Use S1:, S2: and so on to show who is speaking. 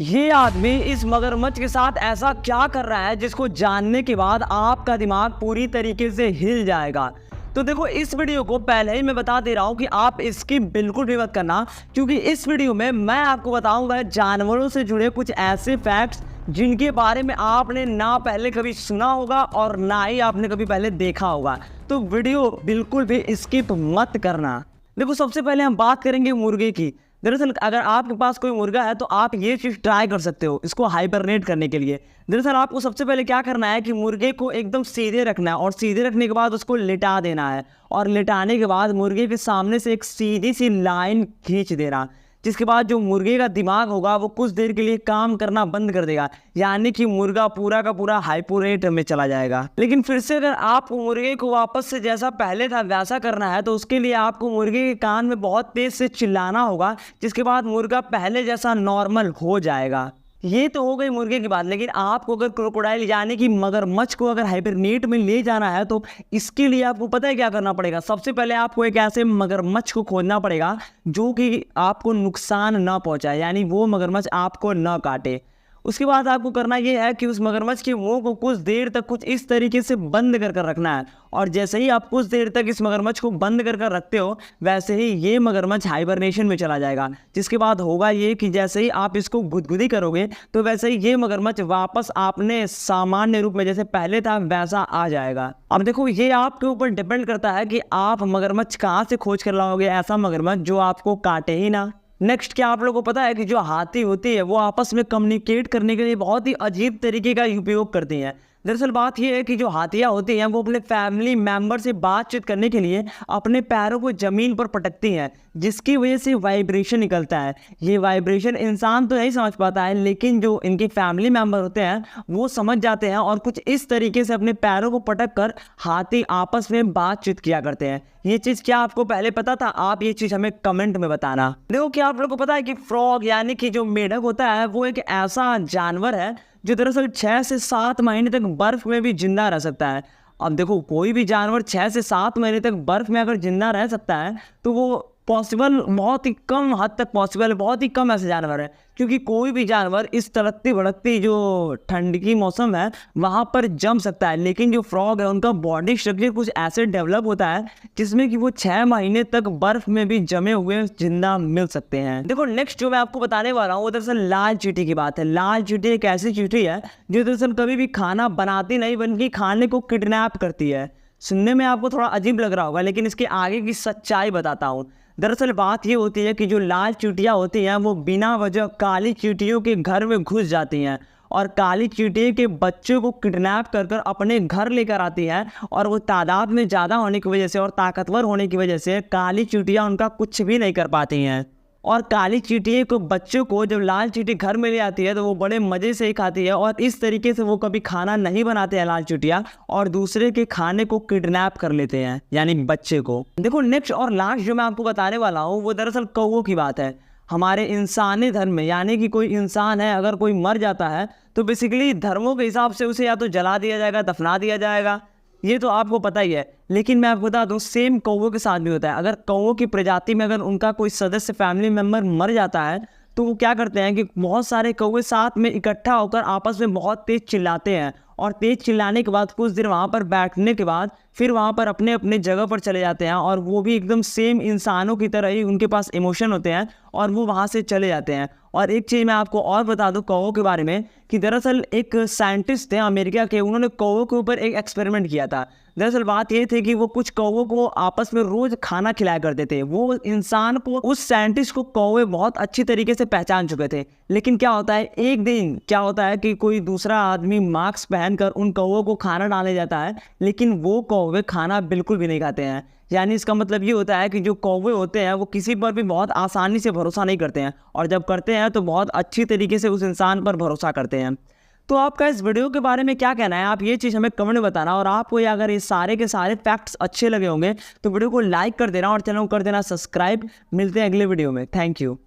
S1: ये आदमी इस मगरमच्छ के साथ ऐसा क्या कर रहा है जिसको जानने के बाद आपका दिमाग पूरी तरीके से हिल जाएगा। तो देखो, इस वीडियो को पहले ही मैं बता दे रहा हूँ कि आप इसकी बिल्कुल भी मत करना, क्योंकि इस वीडियो में मैं आपको बताऊंगा जानवरों से जुड़े कुछ ऐसे फैक्ट्स जिनके बारे में आपने ना पहले कभी सुना होगा और ना ही आपने कभी पहले देखा होगा। तो वीडियो बिल्कुल भी स्किप मत करना। देखो, सबसे पहले हम बात करेंगे मुर्गे की। दरअसल अगर आपके पास कोई मुर्गा है तो आप ये चीज़ ट्राई कर सकते हो इसको हाइबरनेट करने के लिए। दरअसल आपको सबसे पहले क्या करना है कि मुर्गे को एकदम सीधे रखना है और सीधे रखने के बाद उसको लिटा देना है और लिटाने के बाद मुर्गे के सामने से एक सीधी सी लाइन खींच देना, जिसके बाद जो मुर्गे का दिमाग होगा वो कुछ देर के लिए काम करना बंद कर देगा, यानी कि मुर्गा पूरा का पूरा हाइपोरेट में चला जाएगा। लेकिन फिर से अगर आप मुर्गे को वापस से जैसा पहले था वैसा करना है तो उसके लिए आपको मुर्गे के कान में बहुत तेज से चिल्लाना होगा, जिसके बाद मुर्गा पहले जैसा नॉर्मल हो जाएगा। ये तो हो गई मुर्गे की बात। लेकिन आपको अगर क्रोकोडाइल यानी कि मगरमच्छ को अगर हाइबरनेट में ले जाना है तो इसके लिए आपको पता है क्या करना पड़ेगा। सबसे पहले आपको एक ऐसे मगरमच्छ को खोजना पड़ेगा जो कि आपको नुकसान ना पहुंचाए, यानी वो मगरमच्छ आपको ना काटे। उसके बाद आपको करना ये है कि उस मगरमच्छ के मुंह को कुछ देर तक कुछ इस तरीके से बंद कर रखना है, और जैसे ही आप कुछ देर तक इस मगरमच्छ को बंद कर रखते हो वैसे ही ये मगरमच्छ हाइबरनेशन में चला जाएगा। जिसके बाद होगा ये कि जैसे ही आप इसको गुदगुदी करोगे तो वैसे ही ये मगरमच्छ वापस आपने सामान्य रूप में जैसे पहले था वैसा आ जाएगा। अब देखो, ये आपके ऊपर डिपेंड करता है कि आप मगरमच्छ कहाँ से खोज कर लाओगे ऐसा मगरमच्छ जो आपको काटे ही ना। नेक्स्ट, क्या आप लोगों को पता है कि जो हाथी होती है वो आपस में कम्युनिकेट करने के लिए बहुत ही अजीब तरीके का उपयोग करती हैं। दरअसल बात यह है कि जो हाथियाँ होती हैं वो अपने फैमिली मेम्बर से बातचीत करने के लिए अपने पैरों को ज़मीन पर पटकती हैं, जिसकी वजह से वाइब्रेशन निकलता है। ये वाइब्रेशन इंसान तो नहीं समझ पाता है, लेकिन जो इनके फैमिली मेम्बर होते हैं वो समझ जाते हैं और कुछ इस तरीके से अपने पैरों को पटक कर हाथी आपस में बातचीत किया करते हैं। ये चीज़ क्या आपको पहले पता था? आप ये चीज़ हमें कमेंट में बताना। देखो, क्या आप लोगों को पता है कि फ्रॉग यानी कि जो मेढक होता है वो एक ऐसा जानवर है जो दरअसल 6 से 7 महीने तक बर्फ में भी जिंदा रह सकता है। अब देखो, कोई भी जानवर 6 से 7 महीने तक बर्फ में अगर जिंदा रह सकता है तो वो पॉसिबल बहुत ही कम हद तक पॉसिबल है, बहुत ही कम ऐसे जानवर है, क्योंकि कोई भी जानवर इस तड़कती भड़कती जो ठंड की मौसम है वहाँ पर जम सकता है। लेकिन जो फ्रॉग है उनका बॉडी स्ट्रक्चर कुछ ऐसे डेवलप होता है जिसमें कि वो 6 महीने तक बर्फ में भी जमे हुए जिंदा मिल सकते हैं। देखो, नेक्स्ट जो मैं आपको बताने वाला हूँ वो दरअसल लाल चींटी की बात है। लाल चींटी एक ऐसी चींटी है जो दरअसल कभी भी खाना बनाती नहीं बल्कि खाने को किडनैप करती है। सुनने में आपको थोड़ा अजीब लग रहा होगा, लेकिन इसके आगे की सच्चाई बताता हूँ। दरअसल बात ये होती है कि जो लाल चींटियाँ होती हैं वो बिना वजह काली चींटियों के घर में घुस जाती हैं और काली चींटियों के बच्चों को किडनैप कर कर अपने घर लेकर आती हैं, और वो तादाद में ज़्यादा होने की वजह से और ताकतवर होने की वजह से काली चींटियाँ उनका कुछ भी नहीं कर पाती हैं। और काली चींटी को बच्चों को जब लाल चींटी घर में ले आती है तो वो बड़े मज़े से ही खाती है, और इस तरीके से वो कभी खाना नहीं बनाते हैं लाल चींटियाँ, और दूसरे के खाने को किडनैप कर लेते हैं, यानी बच्चे को। देखो, नेक्स्ट और लास्ट जो मैं आपको बताने वाला हूँ वो दरअसल कौवों की बात है। हमारे इंसानी धर्म में, यानी कि कोई इंसान है अगर कोई मर जाता है तो बेसिकली धर्मों के हिसाब से उसे या तो जला दिया जाएगा, दफना दिया जाएगा, ये तो आपको पता ही है। लेकिन मैं आपको बता दूं, सेम कौवों के साथ भी होता है। अगर कौवों की प्रजाति में अगर उनका कोई सदस्य फैमिली मेम्बर मर जाता है तो वो क्या करते हैं कि बहुत सारे कौवे साथ में इकट्ठा होकर आपस में बहुत तेज चिल्लाते हैं, और तेज चिल्लाने के बाद कुछ देर वहाँ पर बैठने के बाद फिर वहाँ पर अपने अपने जगह पर चले जाते हैं, और वो भी एकदम सेम इंसानों की तरह ही उनके पास इमोशन होते हैं और वो वहाँ से चले जाते हैं। और एक चीज़ मैं आपको और बता दूं कौवों के बारे में कि दरअसल एक साइंटिस्ट थे अमेरिका के, उन्होंने कौवों के ऊपर एक एक्सपेरिमेंट किया था। दरअसल बात ये थी कि वो कुछ कौवों को आपस में रोज खाना खिलाया करते थे। वो इंसान को, उस साइंटिस्ट को कौवे बहुत अच्छी तरीके से पहचान चुके थे। लेकिन क्या होता है, एक दिन क्या होता है कि कोई दूसरा आदमी मास्क पहनकर उन कौवों को खाना डालने जाता है, लेकिन वो कौवे खाना बिल्कुल भी नहीं खाते हैं। यानी इसका मतलब ये होता है कि जो कौवे होते हैं वो किसी पर भी बहुत आसानी से भरोसा नहीं करते हैं, और जब करते हैं तो बहुत अच्छी तरीके से उस इंसान पर भरोसा करते हैं। तो आपका इस वीडियो के बारे में क्या कहना है, आप ये चीज़ हमें कमेंट में बताना। और आपको अगर ये सारे के सारे फैक्ट्स अच्छे लगे होंगे तो वीडियो को लाइक कर देना और चैनल को कर देना सब्सक्राइब। मिलते हैं अगले वीडियो में। Thank you.